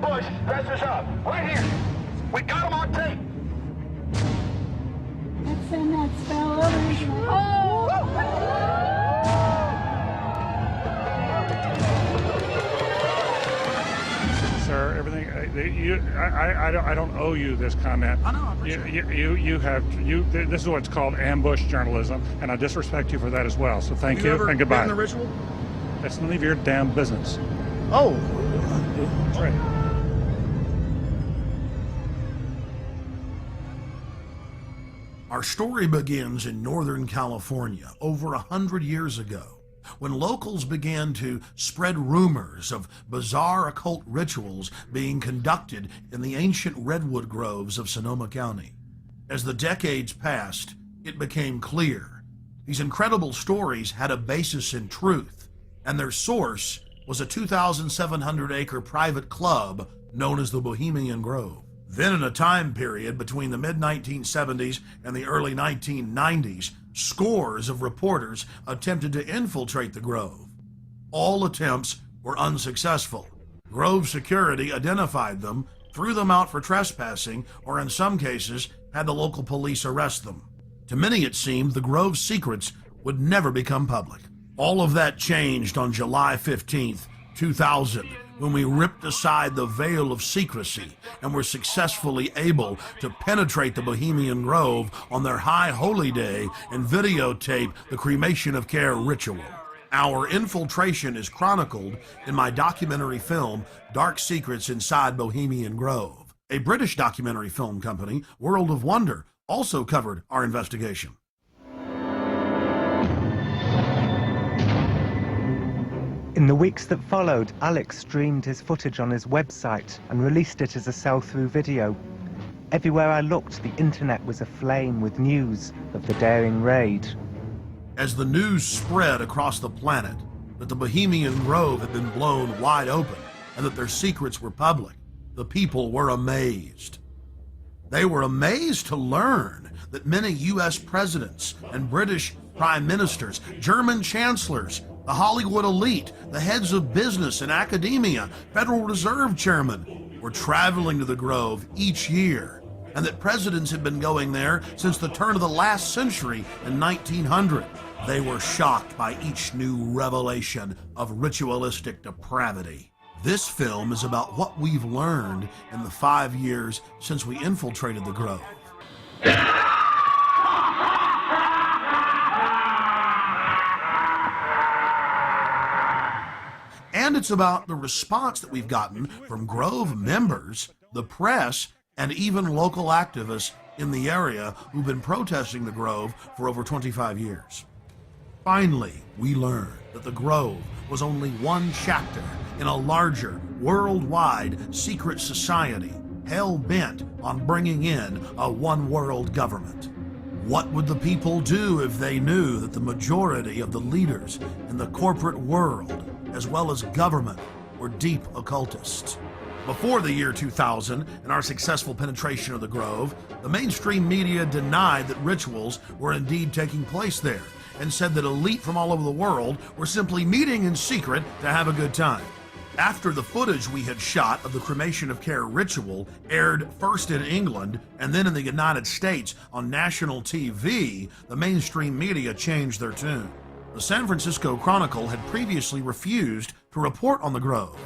Bush dresses up. Right here. We got him on tape. Let's send that spell over. Sir, everything. I don't owe you this comment. I know. I appreciate it. This is what's called ambush journalism, and I disrespect you for that as well. So thank you, ever and goodbye. been in the ritual? That's none of your damn business. Oh. That's right. Our story begins in Northern California over 100 years ago, when locals began to spread rumors of bizarre occult rituals being conducted in the ancient redwood groves of Sonoma County. As the decades passed, it became clear these incredible stories had a basis in truth, and their source was a 2,700-acre private club known as the Bohemian Grove. Then in a time period between the mid-1970s and the early 1990s, scores of reporters attempted to infiltrate the Grove. All attempts were unsuccessful. Grove security identified them, threw them out for trespassing, or in some cases, had the local police arrest them. To many it seemed the Grove's secrets would never become public. All of that changed on July 15th, 2000, when we ripped aside the veil of secrecy and were successfully able to penetrate the Bohemian Grove on their high holy day and videotape the cremation of care ritual. Our infiltration is chronicled in my documentary film, Dark Secrets Inside Bohemian Grove. A British documentary film company, World of Wonder, also covered our investigation. In the weeks that followed, Alex streamed his footage on his website and released it as a sell-through video. Everywhere I looked, the internet was aflame with news of the daring raid. As the news spread across the planet that the Bohemian Grove had been blown wide open and that their secrets were public, the people were amazed. They were amazed to learn that many U.S. presidents and British prime ministers, German chancellors, the Hollywood elite, the heads of business and academia, Federal Reserve chairmen were traveling to the Grove each year, and that presidents had been going there since the turn of the last century in 1900. They were shocked by each new revelation of ritualistic depravity. This film is about what we've learned in the 5 years since we infiltrated the Grove. And it's about the response that we've gotten from Grove members, the press, and even local activists in the area who've been protesting the Grove for over 25 years. Finally, we learned that the Grove was only one chapter in a larger, worldwide secret society hell-bent on bringing in a one-world government. What would the people do if they knew that the majority of the leaders in the corporate world, as well as government, were deep occultists? Before the year 2000 and our successful penetration of the Grove, the mainstream media denied that rituals were indeed taking place there and said that elite from all over the world were simply meeting in secret to have a good time. After the footage we had shot of the cremation of care ritual aired first in England and then in the United States on national TV, the mainstream media changed their tune. The San Francisco Chronicle had previously refused to report on the Grove.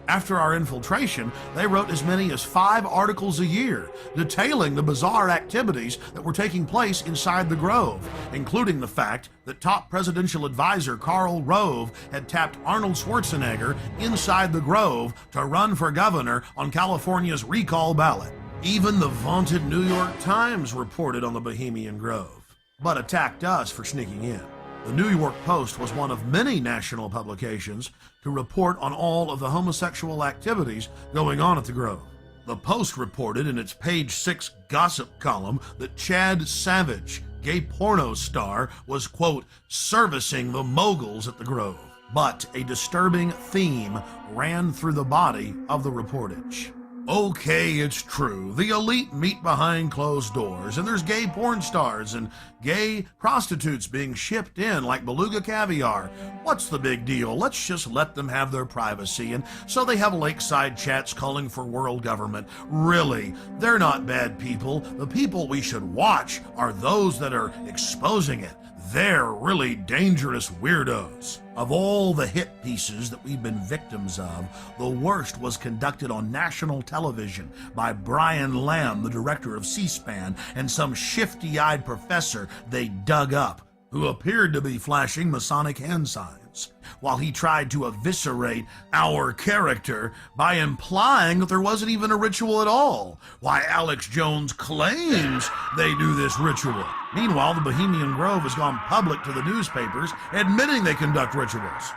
After our infiltration, they wrote as many as 5 articles a year detailing the bizarre activities that were taking place inside the Grove, including the fact that top presidential advisor Karl Rove had tapped Arnold Schwarzenegger inside the Grove to run for governor on California's recall ballot. Even the vaunted New York Times reported on the Bohemian Grove, but attacked us for sneaking in. The New York Post was one of many national publications to report on all of the homosexual activities going on at the Grove. The Post reported in its page 6 gossip column that Chad Savage, gay porno star, was, quote, servicing the moguls at the Grove. But a disturbing theme ran through the body of the reportage. Okay, it's true. The elite meet behind closed doors, and there's gay porn stars and gay prostitutes being shipped in like beluga caviar. What's the big deal? Let's just let them have their privacy. And so they have lakeside chats calling for world government. Really, they're not bad people. The people we should watch are those that are exposing it. They're really dangerous weirdos. Of all the hit pieces that we've been victims of, the worst was conducted on national television by Brian Lamb, the director of C-SPAN, and some shifty-eyed professor they dug up, who appeared to be flashing Masonic hand signs, while he tried to eviscerate our character by implying that there wasn't even a ritual at all. Why, Alex Jones claims they do this ritual. Meanwhile, the Bohemian Grove has gone public to the newspapers, admitting they conduct rituals.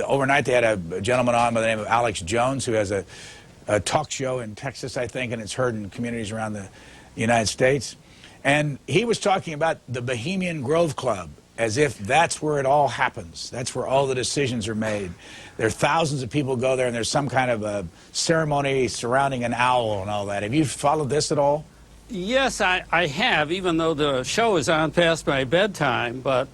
Overnight, they had a gentleman on by the name of Alex Jones, who has a talk show in Texas, I think, and it's heard in communities around the United States. And he was talking about the Bohemian Grove Club, as if that's where it all happens. That's where all the decisions are made. There are thousands of people go there, and there's some kind of a ceremony surrounding an owl and all that. Have you followed this at all? Yes, I have, even though the show is on past my bedtime. But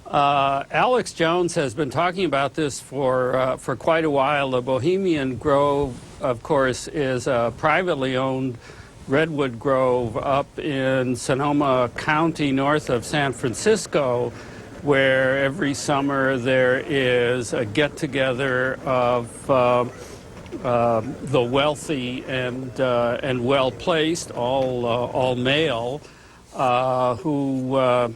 Alex Jones has been talking about this for quite a while. The Bohemian Grove, of course, is a privately owned redwood grove up in Sonoma County, north of San Francisco, where every summer there is a get-together of the wealthy and well-placed, all male, who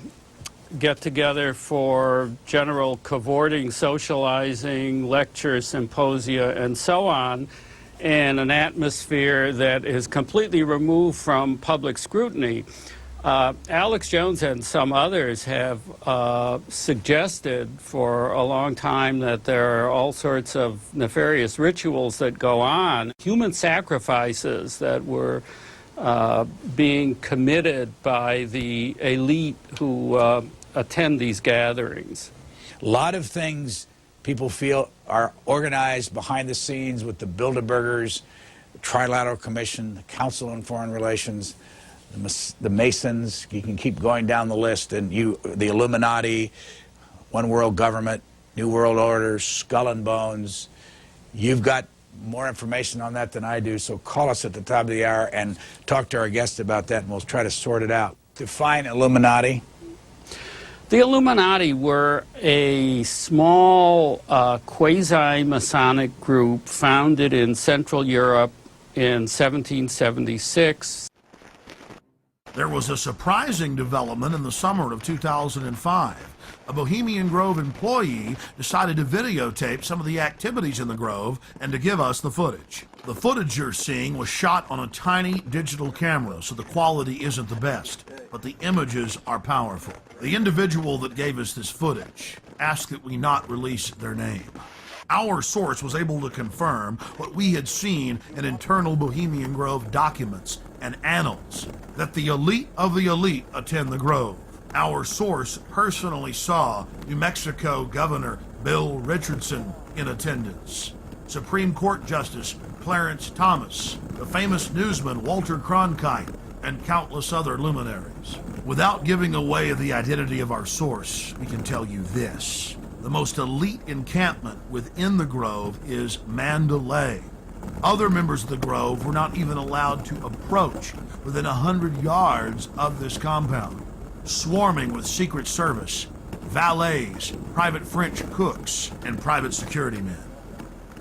get together for general cavorting, socializing, lectures, symposia, and so on, in an atmosphere that is completely removed from public scrutiny. Alex Jones and some others have suggested for a long time that there are all sorts of nefarious rituals that go on, human sacrifices that were being committed by the elite who attend these gatherings. A lot of things people feel are organized behind the scenes with the Bilderbergers, the Trilateral Commission, the Council on Foreign Relations, the Masons. You can keep going down the list, and the Illuminati, One World Government, New World Order, Skull and Bones. You've got more information on that than I do, so call us at the top of the hour and talk to our guest about that, and we'll try to sort it out. Define Illuminati. The Illuminati were a small quasi-Masonic group founded in Central Europe in 1776. There was a surprising development in the summer of 2005. A Bohemian Grove employee decided to videotape some of the activities in the Grove and to give us the footage. The footage you're seeing was shot on a tiny digital camera, so the quality isn't the best, but the images are powerful. The individual that gave us this footage asked that we not release their name. Our source was able to confirm what we had seen in internal Bohemian Grove documents and annals, that the elite of the elite attend the Grove. Our source personally saw New Mexico Governor Bill Richardson in attendance, Supreme Court Justice Clarence Thomas, the famous newsman Walter Cronkite, and countless other luminaries. Without giving away the identity of our source, we can tell you this. The most elite encampment within the Grove is Mandalay. Other members of the Grove were not even allowed to approach within 100 yards of this compound, swarming with Secret Service, valets, private French cooks, and private security men.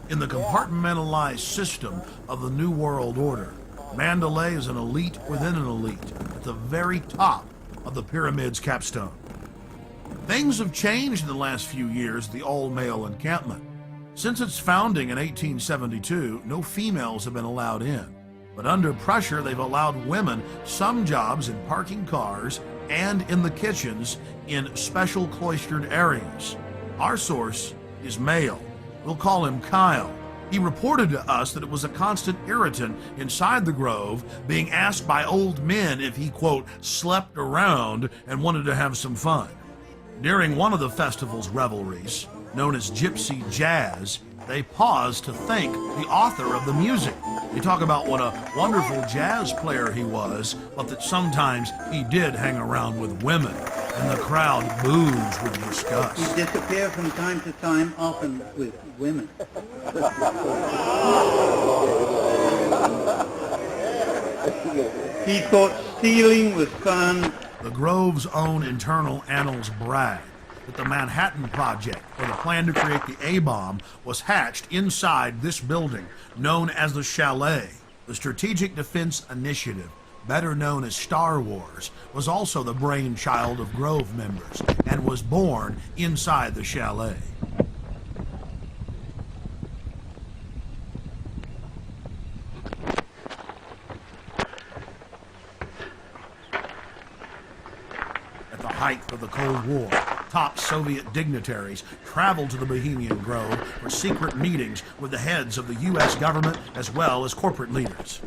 In the compartmentalized system of the New World Order, Mandalay is an elite within an elite, at the very top of the pyramid's capstone. Things have changed in the last few years at the all-male encampment. Since its founding in 1872, no females have been allowed in. But under pressure, they've allowed women some jobs in parking cars and in the kitchens in special cloistered areas. Our source is male. We'll call him Kyle. He reported to us that it was a constant irritant inside the Grove, being asked by old men if he, quote, slept around and wanted to have some fun. During one of the festival's revelries, known as Gypsy Jazz, They pause to thank the author of the music. They talk about what a wonderful jazz player he was, but that sometimes he did hang around with women, and the crowd boos with disgust. He disappeared from time to time, often with women. He thought stealing was fun. The Grove's own internal annals brag that the Manhattan Project, or the plan to create the A-bomb, was hatched inside this building, known as the Chalet. The Strategic Defense Initiative, better known as Star Wars, was also the brainchild of Grove members and was born inside the Chalet. At the height of the Cold War, top Soviet dignitaries traveled to the Bohemian Grove for secret meetings with the heads of the U.S. government as well as corporate leaders.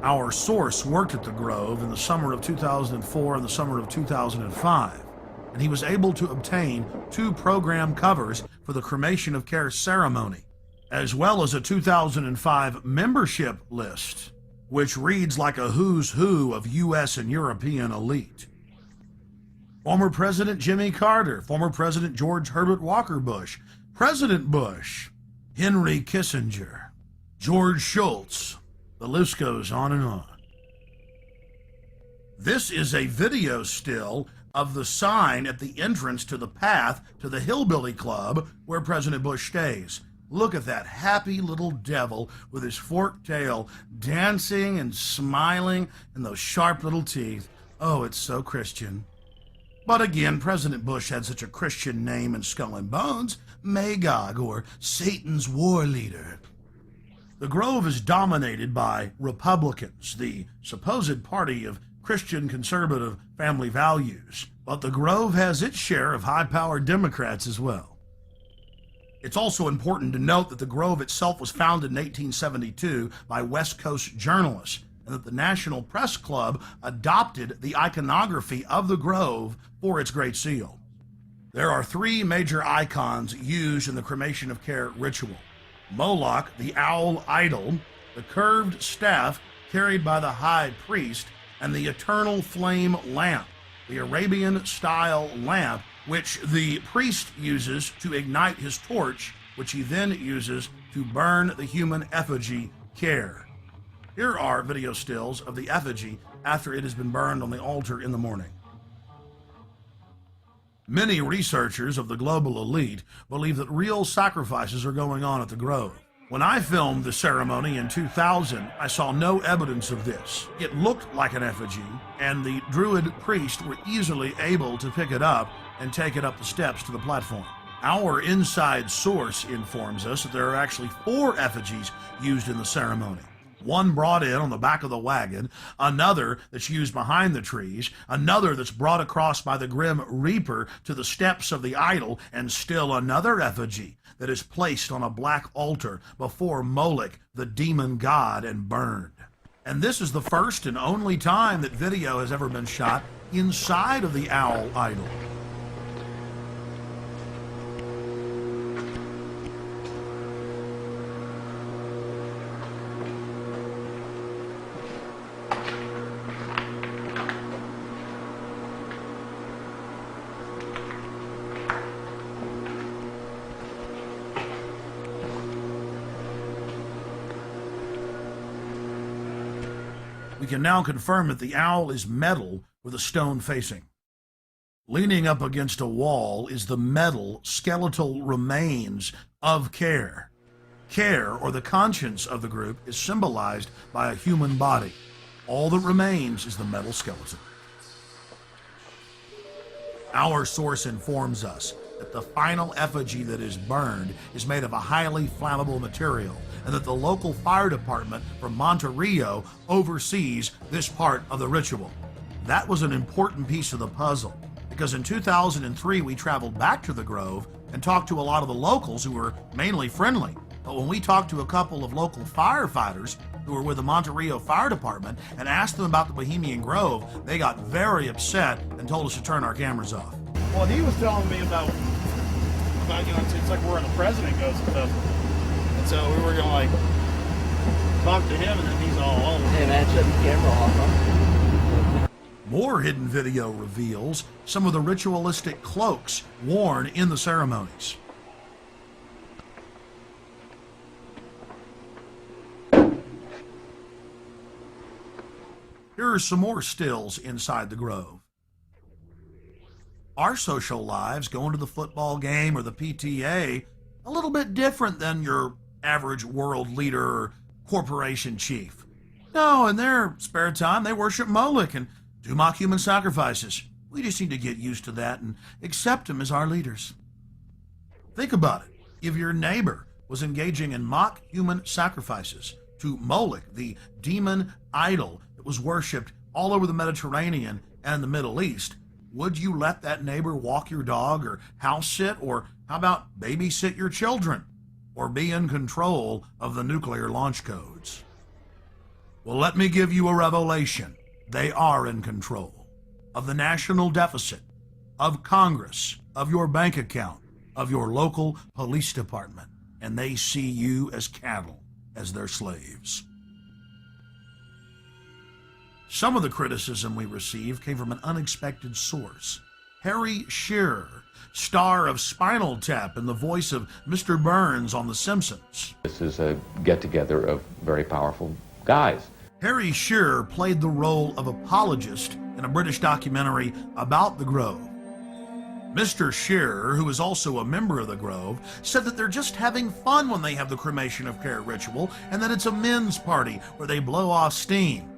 Our source worked at the Grove in the summer of 2004 and the summer of 2005, and he was able to obtain 2 program covers for the cremation of care ceremony, as well as a 2005 membership list, which reads like a who's who of U.S. and European elite. Former President Jimmy Carter, former President George Herbert Walker Bush, President Bush, Henry Kissinger, George Shultz. The list goes on and on. This is a video still of the sign at the entrance to the path to the Hillbilly Club where President Bush stays. Look at that happy little devil with his forked tail dancing and smiling and those sharp little teeth. Oh, it's so Christian. But again, President Bush had such a Christian name in Skull and Bones, Magog, or Satan's war leader. The Grove is dominated by Republicans, the supposed party of Christian conservative family values. But the Grove has its share of high-powered Democrats as well. It's also important to note that the Grove itself was founded in 1872 by West Coast journalists, and that the National Press Club adopted the iconography of the Grove for its Great Seal. There are 3 major icons used in the cremation of care ritual: Moloch, the owl idol, the curved staff carried by the high priest, and the eternal flame lamp, the Arabian-style lamp which the priest uses to ignite his torch, which he then uses to burn the human effigy care. Here are video stills of the effigy after it has been burned on the altar in the morning. Many researchers of the global elite believe that real sacrifices are going on at the Grove. When I filmed the ceremony in 2000, I saw no evidence of this. It looked like an effigy, and the Druid priest were easily able to pick it up and take it up the steps to the platform. Our inside source informs us that there are actually 4 effigies used in the ceremony. One brought in on the back of the wagon, another that's used behind the trees, another that's brought across by the Grim Reaper to the steps of the idol, and still another effigy that is placed on a black altar before Moloch, the demon god, and burned. And this is the first and only time that video has ever been shot inside of the owl idol. We can now confirm that the owl is metal with a stone facing. Leaning up against a wall is the metal skeletal remains of Care. Care, or the conscience of the group, is symbolized by a human body. All that remains is the metal skeleton. Our source informs us that the final effigy that is burned is made of a highly flammable material, and that the local fire department from Monterrey oversees this part of the ritual. That was an important piece of the puzzle, because in 2003 we traveled back to the Grove and talked to a lot of the locals who were mainly friendly. But when we talked to a couple of local firefighters, who were with the Monterey Fire Department and asked them about the Bohemian Grove, they got very upset and told us to turn our cameras off. Well, he was telling me about it's like where the president goes and stuff. And so we were going to talk to him, and then he's all over. Hey man, shut the camera off, huh? More hidden video reveals some of the ritualistic cloaks worn in the ceremonies. Here are some more stills inside the Grove. Our social lives, going to the football game or the PTA, a little bit different than your average world leader or corporation chief. No, in their spare time, they worship Moloch and do mock human sacrifices. We just need to get used to that and accept them as our leaders. Think about it. If your neighbor was engaging in mock human sacrifices to Moloch, the demon idol that was worshipped all over the Mediterranean and the Middle East, would you let that neighbor walk your dog or house sit, or how about babysit your children, or be in control of the nuclear launch codes? Well, let me give you a revelation. They are in control of the national deficit, of Congress, of your bank account, of your local police department, and they see you as cattle, as their slaves. Some of the criticism we received came from an unexpected source. Harry Shearer, star of Spinal Tap and the voice of Mr. Burns on The Simpsons. This is a get-together of very powerful guys. Harry Shearer played the role of apologist in a British documentary about the Grove. Mr. Shearer, who is also a member of the Grove, said that they're just having fun when they have the cremation of care ritual and that it's a men's party where they blow off steam.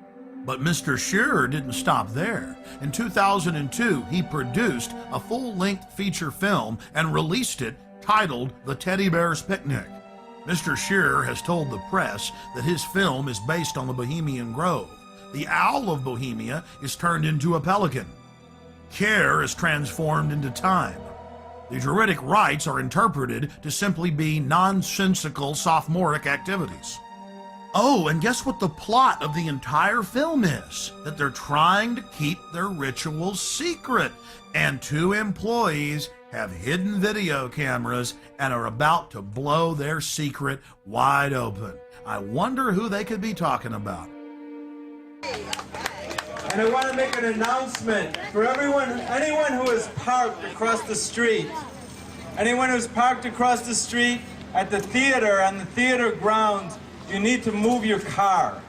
But Mr. Shearer didn't stop there. In 2002, he produced a full-length feature film and released it titled The Teddy Bear's Picnic. Mr. Shearer has told the press that his film is based on the Bohemian Grove. The owl of Bohemia is turned into a pelican. Care is transformed into time. The Druidic rites are interpreted to simply be nonsensical sophomoric activities. Oh, and guess what the plot of the entire film is? That they're trying to keep their rituals secret. And 2 employees have hidden video cameras and are about to blow their secret wide open. I wonder who they could be talking about. And I want to make an announcement for anyone who is parked across the street. Anyone who's parked across the street at the theater, on the theater grounds, you need to move your car.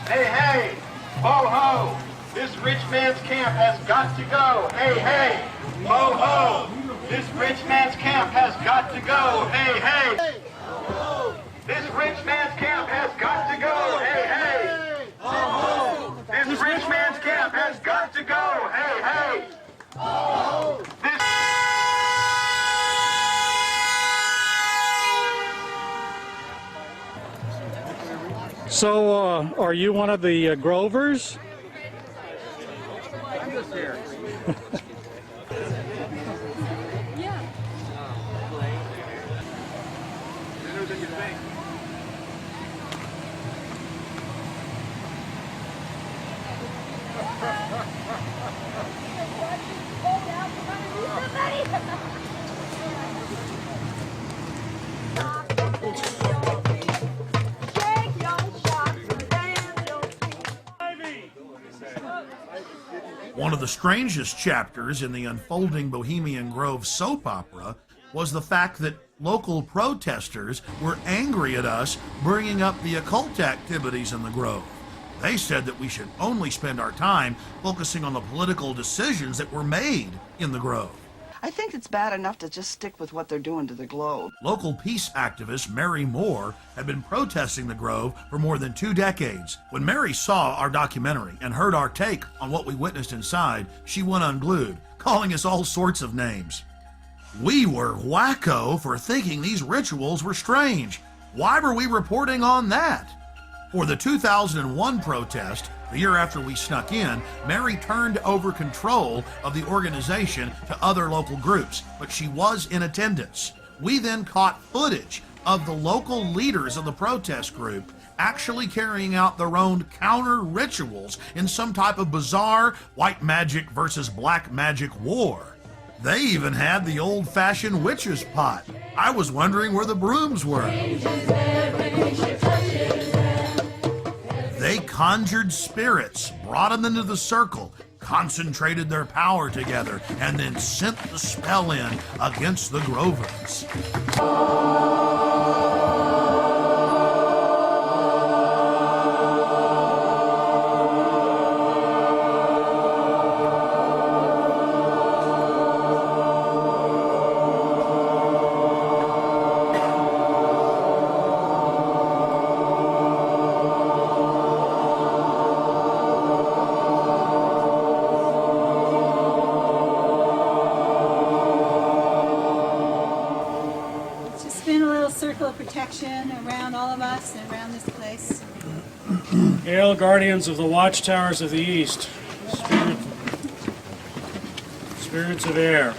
Hey, hey, ho, ho, this rich man's camp has got to go. Hey, hey, ho, ho, this rich man's camp has got to go. Hey, hey, this rich man's camp has got to go. Hey, hey, this rich man's camp has got to go. Hey, hey, this... So, are you one of the Grovers? I'm just here. Yeah. Better than you think. One of the strangest chapters in the unfolding Bohemian Grove soap opera was the fact that local protesters were angry at us bringing up the occult activities in the Grove. They said that we should only spend our time focusing on the political decisions that were made in the Grove. I think it's bad enough to just stick with what they're doing to the Globe. Local peace activist Mary Moore had been protesting the Grove for more than 2 decades. When Mary saw our documentary and heard our take on what we witnessed inside, she went unglued, calling us all sorts of names. We were wacko for thinking these rituals were strange. Why were we reporting on that? For the 2001 protest, the year after we snuck in, Mary turned over control of the organization to other local groups, but she was in attendance. We then caught footage of the local leaders of the protest group actually carrying out their own counter rituals in some type of bizarre white magic versus black magic war. They even had the old-fashioned witch's pot. I was wondering where the brooms were. They conjured spirits, brought them into the circle, concentrated their power together, and then sent the spell in against the Grovers. Around all of us and around this place. Hail, guardians of the watchtowers of the east, spirits of air,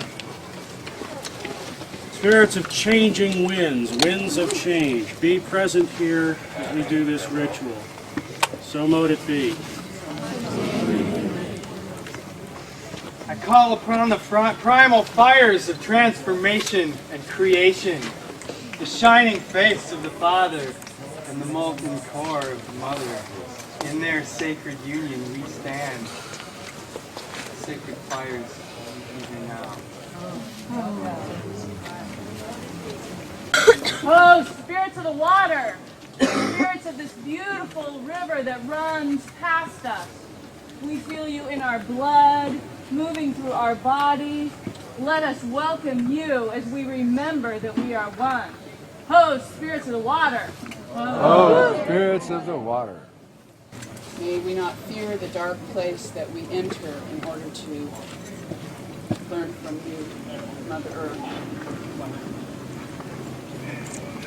spirits of changing winds of change, be present here as we do this ritual. So mote it be. I call upon the primal fires of transformation and creation, the shining face of the Father and the molten core of the Mother. In their sacred union we stand. Sacred fires even now. Oh, spirits of the water! Spirits of this beautiful river that runs past us. We feel you in our blood, moving through our body. Let us welcome you as we remember that we are one. Ho, spirits of the water! Oh, spirits of the water. May we not fear the dark place that we enter in order to learn from you, Mother Earth.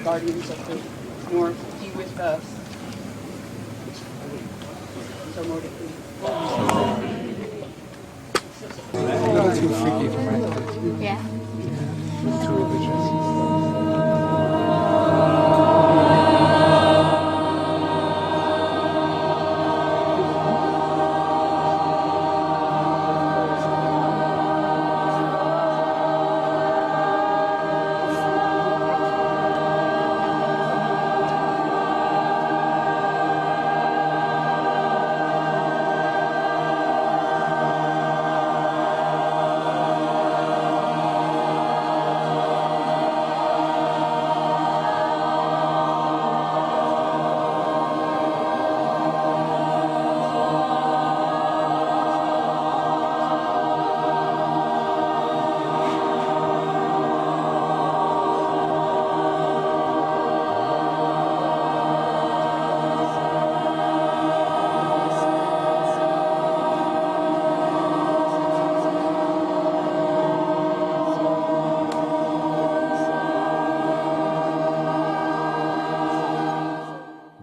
Guardians of the North, be with us. So mote it be. That's too freaky for my kids. Yeah. Too religious.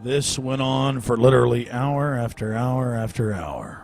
This went on for literally hour after hour after hour.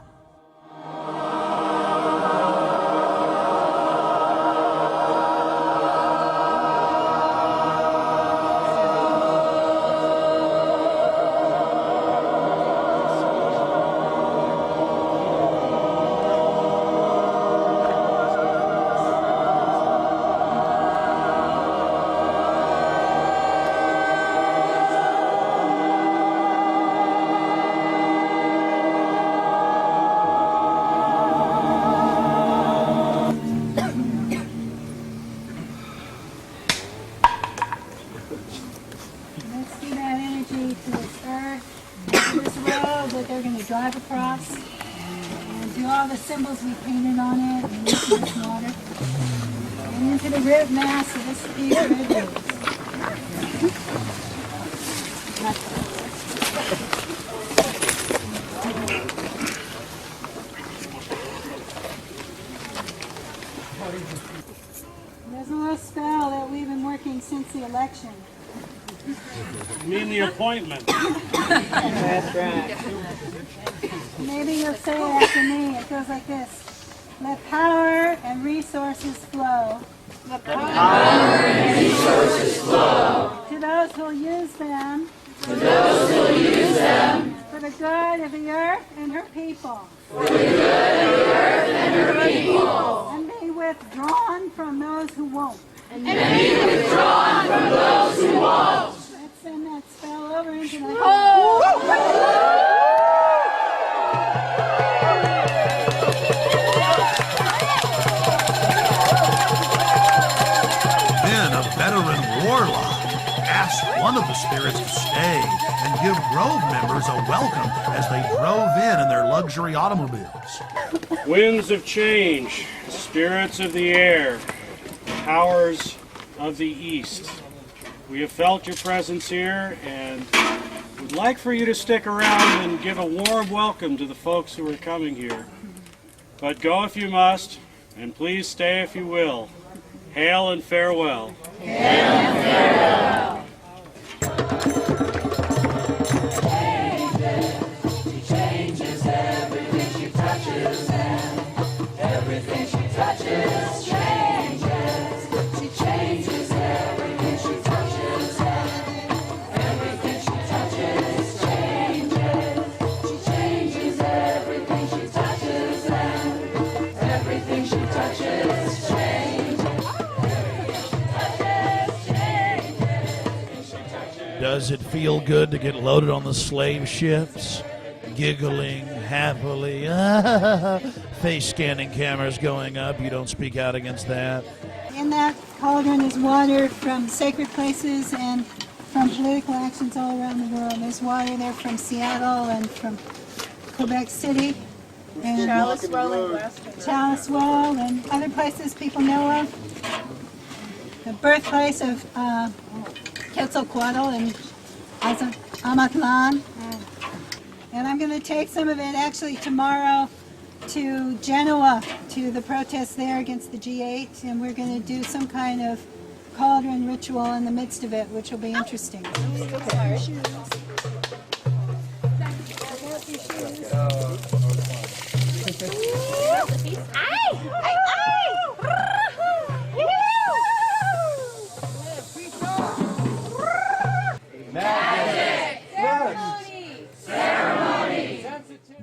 Drive across and do all the symbols we painted on it and into this water and into the rib mass of this big rib. There's a little the election. You mean the appointment? That's right. Maybe you'll say it after me. It goes like this. Let power and resources flow. Let power and resources flow. To those who will use them. To those who will use them. For the good of the earth and her people. For the good of the earth and her people. And be withdrawn from those who won't. And be withdrawn from those who won't. Let's send that spell over into the Then a veteran warlock asked one of the spirits to stay and give Grove members a welcome as they drove in their luxury automobiles. Winds of change, spirits of the air, powers of the east. We have felt your presence here and would like for you to stick around and give a warm welcome to the folks who are coming here. But go if you must, and please stay if you will. Hail and farewell. Hail and farewell. She changes everything she touches, and everything she touches changes. She changes everything she touches, and everything she touches changes. She changes everything she touches, and everything she touches changes. Does it feel good to get loaded on the slave ships? Giggling happily. Face scanning cameras going up. You don't speak out against that. In that cauldron is water from sacred places and from political actions all around the world. There's water there from Seattle and from Quebec City and Chalice Well and Chalice Well and other places people know of. The birthplace of Quetzalcoatl and Amatlan. And I'm going to take some of it actually tomorrow to Genoa, to the protest there against the G8, and we're going to do some kind of cauldron ritual in the midst of it, which will be interesting.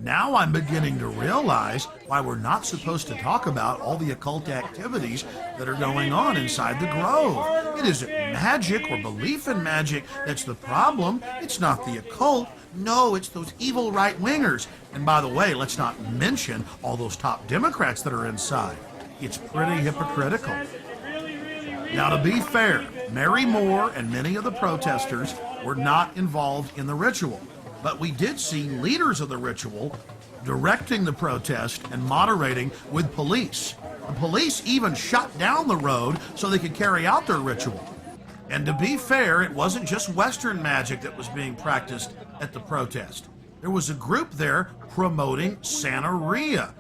Now I'm beginning to realize why we're not supposed to talk about all the occult activities that are going on inside the Grove. It isn't magic or belief in magic that's the problem. It's not the occult. No, it's those evil right-wingers. And by the way, let's not mention all those top Democrats that are inside. It's pretty hypocritical. Now, to be fair, Mary Moore and many of the protesters were not involved in the ritual. But we did see leaders of the ritual directing the protest and moderating with police. The police even shut down the road so they could carry out their ritual. And to be fair, it wasn't just Western magic that was being practiced at the protest. There was a group there promoting Santeria.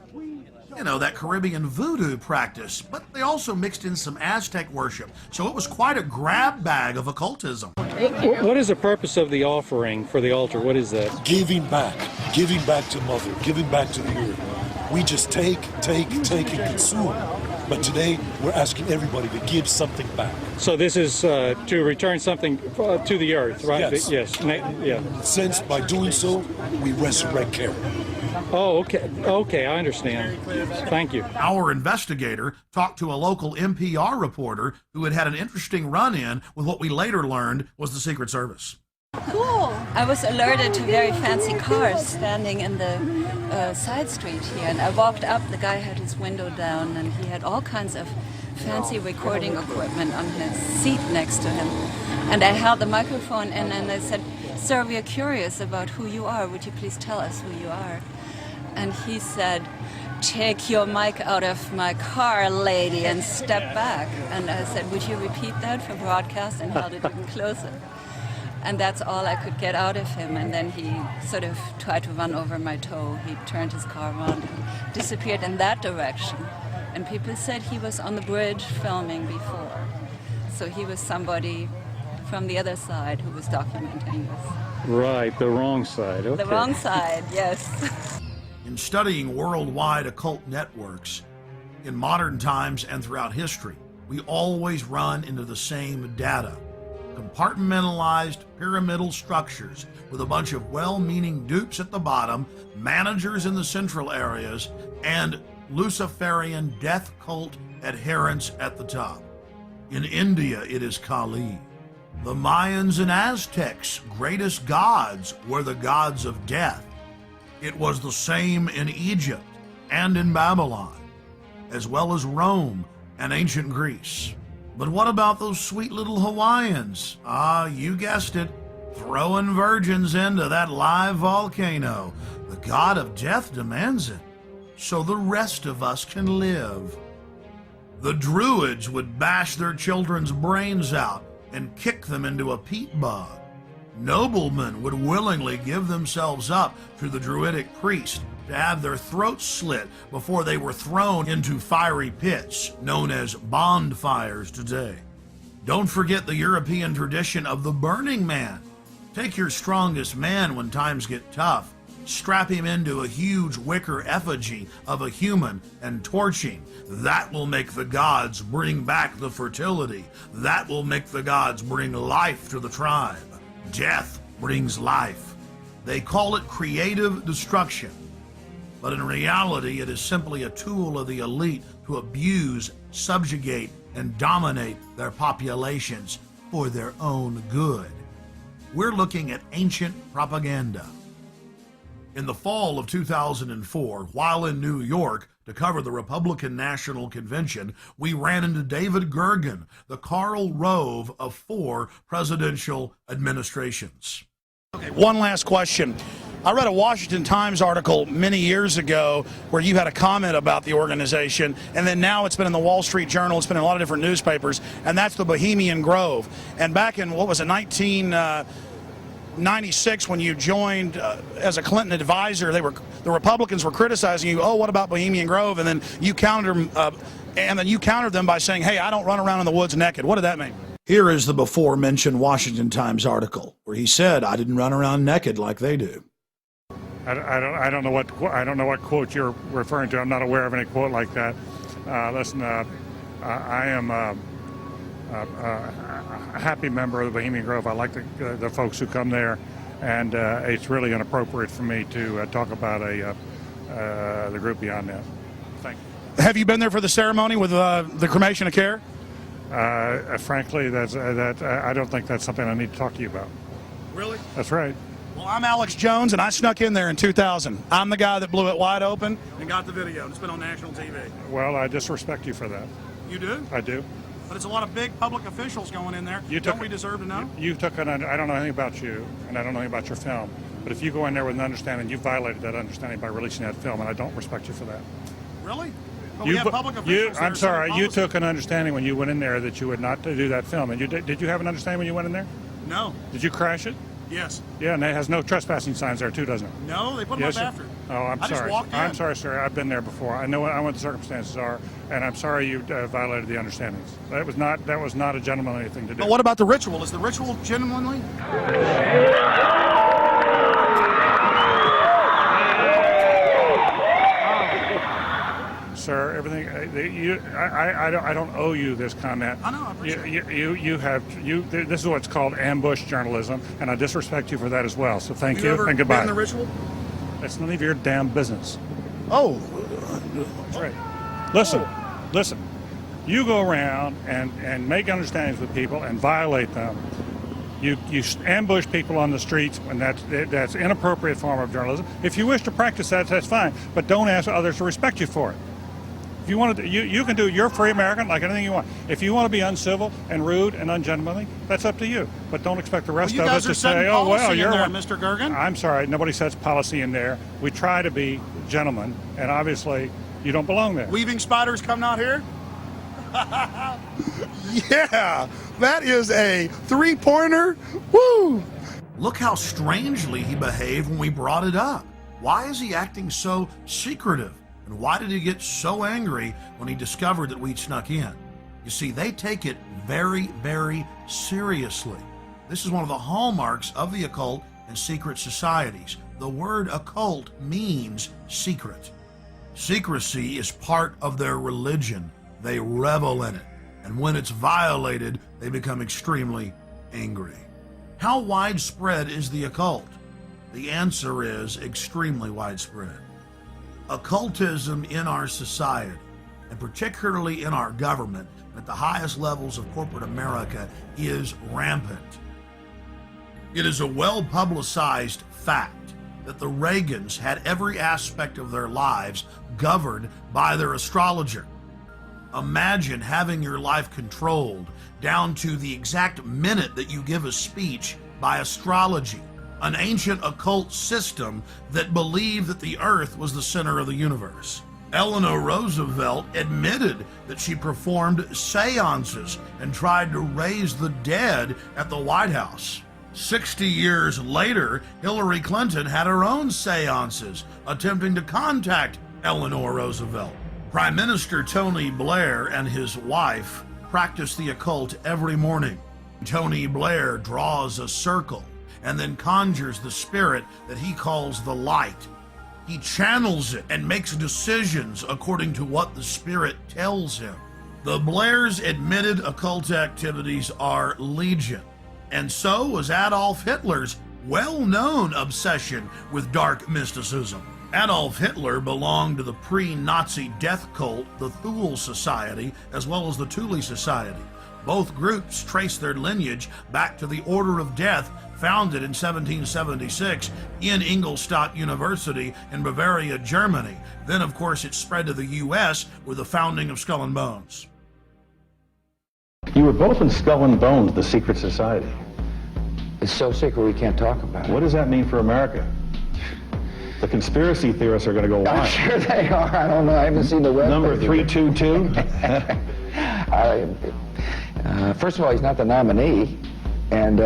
You know, that Caribbean voodoo practice, but they also mixed in some Aztec worship. So it was quite a grab bag of occultism. What is the purpose of the offering for the altar? What is that? Giving back to Mother, giving back to the earth. We just take, and consume. But today, we're asking everybody to give something back. So this is to return something to the earth, right? Yes. Yes. Yeah. Since by doing so, we resurrect care. Oh, okay. Okay, I understand. Thank you. Our investigator talked to a local NPR reporter who had had an interesting run-in with what we later learned was the Secret Service. Cool. I was alerted to very fancy cars standing in the side street here, and I walked up. The guy had his window down, and he had all kinds of fancy recording equipment on his seat next to him. And I held the microphone in, and I said, "Sir, we are curious about who you are. Would you please tell us who you are?" And he said, "Take your mic out of my car, lady, and step back." And I said, "Would you repeat that for broadcast?" And held it even closer. And that's all I could get out of him. And then he sort of tried to run over my toe. He turned his car around and disappeared in that direction. And people said he was on the bridge filming before. So he was somebody from the other side who was documenting this. Right, the wrong side. Okay. The wrong side, yes. In studying worldwide occult networks, in modern times and throughout history, we always run into the same data. Compartmentalized pyramidal structures with a bunch of well-meaning dupes at the bottom, managers in the central areas, and Luciferian death cult adherents at the top. In India, it is Kali. The Mayans and Aztecs' greatest gods were the gods of death. It was the same in Egypt and in Babylon, as well as Rome and ancient Greece. But what about those sweet little Hawaiians? You guessed it, throwing virgins into that live volcano. The god of death demands it, so the rest of us can live. The Druids would bash their children's brains out and kick them into a peat bog. Noblemen would willingly give themselves up to the Druidic priest to have their throats slit before they were thrown into fiery pits, known as bonfires today. Don't forget the European tradition of the Burning Man. Take your strongest man when times get tough, strap him into a huge wicker effigy of a human and torch him. That will make the gods bring back the fertility. That will make the gods bring life to the tribe. Death brings life. They call it creative destruction, but in reality it is simply a tool of the elite to abuse, subjugate, and dominate their populations for their own good. We're looking at ancient propaganda. In the fall of 2004, while in New York to cover the Republican National Convention, we ran into David Gergen, the Karl Rove of 4 presidential administrations. Okay, one last question. I read a Washington Times article many years ago where you had a comment about the organization, and then now it's been in the Wall Street Journal, it's been in a lot of different newspapers, and that's the Bohemian Grove. And back in, 1996, when you joined as a Clinton advisor, the Republicans were criticizing you. Oh, what about Bohemian Grove? And then you countered them by saying, "Hey, I don't run around in the woods naked." What did that mean? Here is the before-mentioned Washington Times article where he said, "I didn't run around naked like they do." I don't know what quote you're referring to. I'm not aware of any quote like that. Listen, I am a happy member of the Bohemian Grove. I like the folks who come there, and it's really inappropriate for me to talk about the group beyond that. Thank you. Have you been there for the ceremony with the cremation of care? Frankly, I don't think that's something I need to talk to you about. Really? That's right. Well, I'm Alex Jones, and I snuck in there in 2000. I'm the guy that blew it wide open and got the video. It's been on national TV. Well, I disrespect you for that. You do? I do. But it's a lot of big public officials going in there. Don't we deserve to know? I don't know anything about you, and I don't know anything about your film. But if you go in there with an understanding, you violated that understanding by releasing that film, and I don't respect you for that. Really? But we have public officials. I'm sorry. You took an understanding when you went in there that you would not do that film. And did you have an understanding when you went in there? No. Did you crash it? Yes. Yeah, and it has no trespassing signs there too, doesn't it? No, they put them up after. Oh, I'm sorry. Just walked in. I'm sorry, sir. I've been there before. I know what the circumstances are, and I'm sorry you violated the understandings. That was not a gentlemanly thing to do. But what about the ritual? Is the ritual gentlemanly? Sir, everything. I don't owe you this comment. I know. I appreciate it. This is what's called ambush journalism, and I disrespect you for that as well. So thank you and goodbye. Been in the ritual? That's none of your damn business. Oh, that's right. Listen. You go around and make understandings with people and violate them. You ambush people on the streets, and that's inappropriate form of journalism. If you wish to practice that, that's fine, but don't ask others to respect you for it. If you want to, you can do. You're free American, like anything you want. If you want to be uncivil and rude and ungentlemanly, that's up to you. But don't expect the rest of us to say, "Oh, well, you're there, Mr. Gergen." I'm sorry, nobody sets policy in there. We try to be gentlemen, and obviously, you don't belong there. Weaving spiders coming out here. Yeah, that is a 3-pointer. Woo! Look how strangely he behaved when we brought it up. Why is he acting so secretive? And why did he get so angry when he discovered that we'd snuck in? You see, they take it very, very seriously. This is one of the hallmarks of the occult and secret societies. The word occult means secret. Secrecy is part of their religion. They revel in it. And when it's violated, they become extremely angry. How widespread is the occult? The answer is extremely widespread. Occultism in our society, and particularly in our government, at the highest levels of corporate America, is rampant. It is a well-publicized fact that the Reagans had every aspect of their lives governed by their astrologer. Imagine having your life controlled down to the exact minute that you give a speech by astrology, an ancient occult system that believed that the earth was the center of the universe. Eleanor Roosevelt admitted that she performed seances and tried to raise the dead at the White House. 60 years later, Hillary Clinton had her own seances attempting to contact Eleanor Roosevelt. Prime Minister Tony Blair and his wife practice the occult every morning. Tony Blair draws a circle and then conjures the spirit that he calls the light. He channels it and makes decisions according to what the spirit tells him. The Blairs' admitted occult activities are legion, and so was Adolf Hitler's well-known obsession with dark mysticism. Adolf Hitler belonged to the pre-Nazi death cult, the Thule Society, as well as the Thule Society. Both groups trace their lineage back to the Order of Death, founded in 1776 in Ingolstadt University in Bavaria, Germany. Then, of course, it spread to the U.S. with the founding of Skull and Bones. You were both in Skull and Bones, the secret society. It's so secret we can't talk about it. What does that mean for America? The conspiracy theorists are going to go wild. I'm sure they are. I don't know. I haven't seen the web. Number 322? First of all, he's not the nominee. And,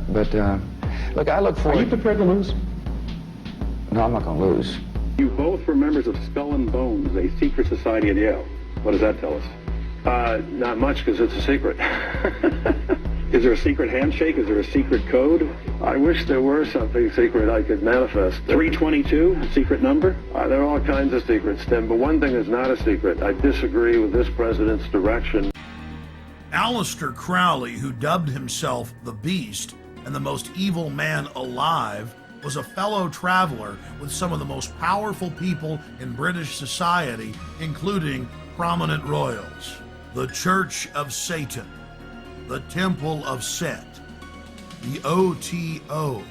look, I look forward... Are you prepared to lose? No, I'm not going to lose. You both were members of Skull and Bones, a secret society at Yale. What does that tell us? Not much, because it's a secret. Is there a secret handshake? Is there a secret code? I wish there were something secret I could manifest. 322, secret number? There are all kinds of secrets, Tim, but one thing is not a secret. I disagree with this president's direction. Aleister Crowley, who dubbed himself the Beast and the most evil man alive, was a fellow traveler with some of the most powerful people in British society, including prominent royals. The Church of Satan, the Temple of Set, the OTO,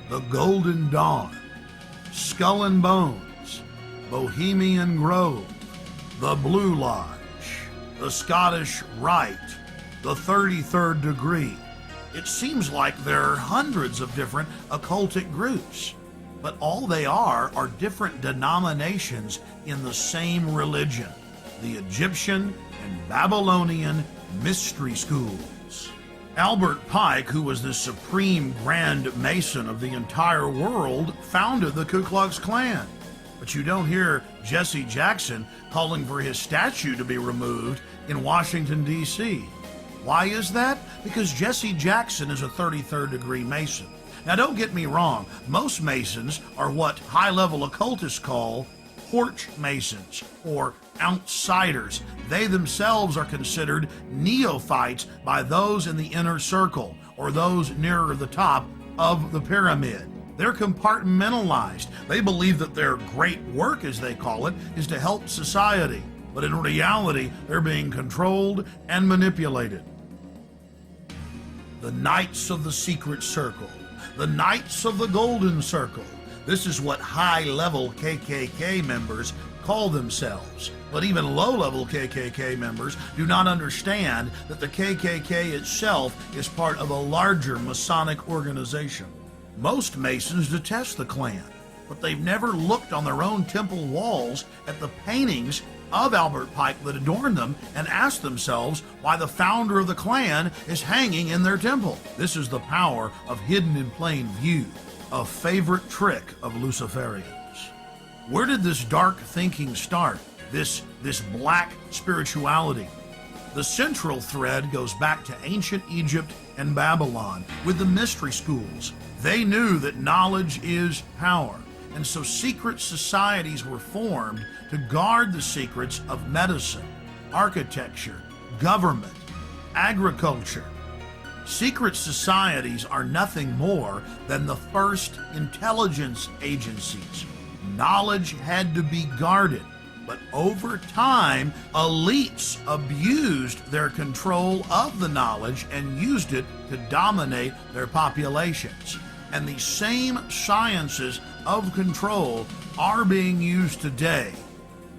the Golden Dawn, Skull and Bones, Bohemian Grove, the Blue Lodge, the Scottish Rite, the 33rd Degree. It seems like there are hundreds of different occultic groups, but all they are different denominations in the same religion, the Egyptian and Babylonian mystery schools. Albert Pike, who was the supreme Grand Mason of the entire world, founded the Ku Klux Klan. But you don't hear Jesse Jackson calling for his statue to be removed in Washington, D.C. Why is that? Because Jesse Jackson is a 33rd degree Mason. Now, don't get me wrong. Most Masons are what high-level occultists call porch Masons or outsiders. They themselves are considered neophytes by those in the inner circle or those nearer the top of the pyramid. They're compartmentalized. They believe that their great work, as they call it, is to help society. But in reality, they're being controlled and manipulated. The Knights of the Secret Circle, the Knights of the Golden Circle. This is what high-level KKK members call themselves. But even low-level KKK members do not understand that the KKK itself is part of a larger Masonic organization. Most Masons detest the Klan, but they've never looked on their own temple walls at the paintings of Albert Pike that adorn them and asked themselves why the founder of the Klan is hanging in their temple. This is the power of hidden in plain view, a favorite trick of Luciferians. Where did this dark thinking start? This black spirituality? The central thread goes back to ancient Egypt and Babylon with the mystery schools. They knew that knowledge is power, and so secret societies were formed to guard the secrets of medicine, architecture, government, agriculture. Secret societies are nothing more than the first intelligence agencies. Knowledge had to be guarded, but over time, elites abused their control of the knowledge and used it to dominate their populations. And these same sciences of control are being used today.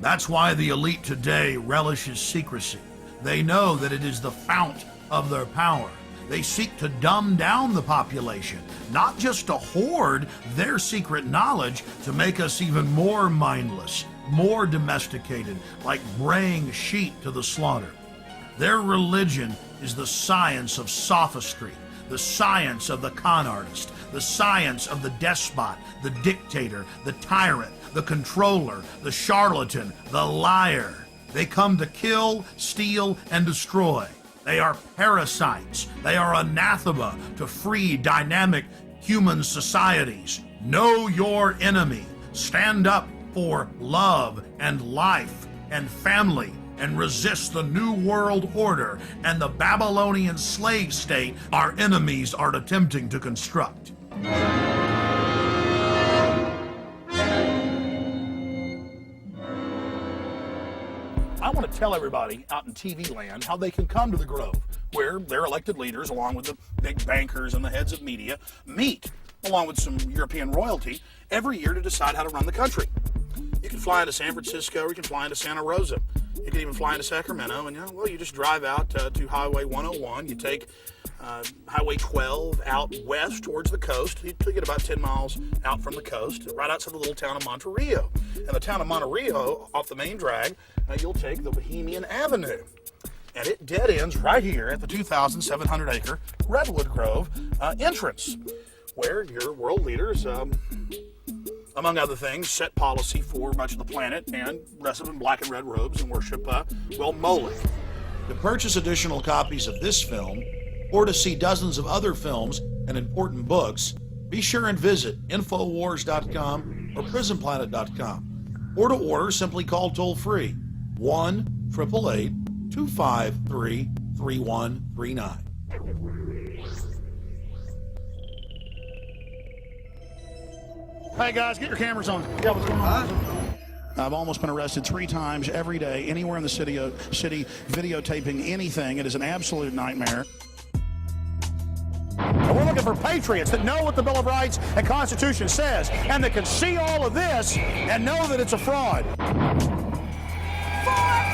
That's why the elite today relishes secrecy. They know that it is the fount of their power. They seek to dumb down the population, not just to hoard their secret knowledge to make us even more mindless, more domesticated, like braying sheep to the slaughter. Their religion is the science of sophistry, the science of the con artist, the science of the despot, the dictator, the tyrant, the controller, the charlatan, the liar. They come to kill, steal, and destroy. They are parasites. They are anathema to free, dynamic human societies. Know your enemy. Stand up for love and life and family and resist the New World Order and the Babylonian slave state our enemies are attempting to construct. I want to tell everybody out in TV land how they can come to the Grove, where their elected leaders, along with the big bankers and the heads of media, meet, along with some European royalty, every year to decide how to run the country. You can fly into San Francisco, or you can fly into Santa Rosa. You can even fly into Sacramento, and you just drive out to Highway 101. You take Highway 12 out west towards the coast. You get about 10 miles out from the coast, right outside the little town of Monterey. And the town of Monterey, off the main drag, you'll take the Bohemian Avenue. And it dead ends right here at the 2,700-acre Redwood Grove entrance, where your world leaders, among other things, set policy for much of the planet and dress up in black and red robes and worship, Moloch. To purchase additional copies of this film, or to see dozens of other films and important books, be sure and visit Infowars.com or PrisonPlanet.com. Or to order, simply call toll-free 1-888-253-3139. Hey guys, get your cameras on. Yeah, what's going on? I've almost been arrested 3 times every day, anywhere in the city, videotaping anything. It is an absolute nightmare. And we're looking for patriots that know what the Bill of Rights and Constitution says, and that can see all of this and know that it's a fraud. 4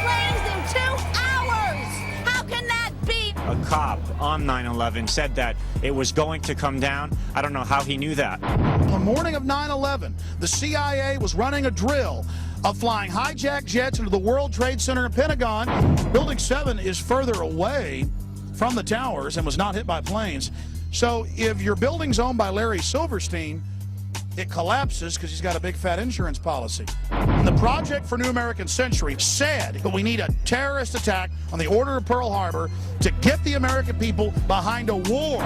planes in 2 hours! How can that be? A cop on 9/11 said that it was going to come down. I don't know how he knew that. On the morning of 9/11, the CIA was running a drill of flying hijacked jets into the World Trade Center and Pentagon. Building 7 is further away from the towers and was not hit by planes. So if your building's owned by Larry Silverstein, it collapses because he's got a big fat insurance policy. And the Project for New American Century said that we need a terrorist attack on the Order of Pearl Harbor to get the American people behind a war.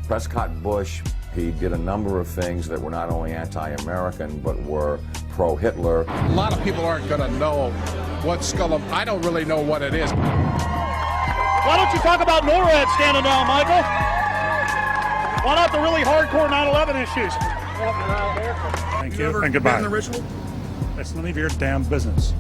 Prescott Bush, he did a number of things that were not only anti-American, but were pro-Hitler. A lot of people aren't going to know what I don't really know what it is. Why don't you talk about NORAD standing down, Michael? Why not the really hardcore 9/11 issues? Thank you, and goodbye. Been the ritual? That's none of your damn business.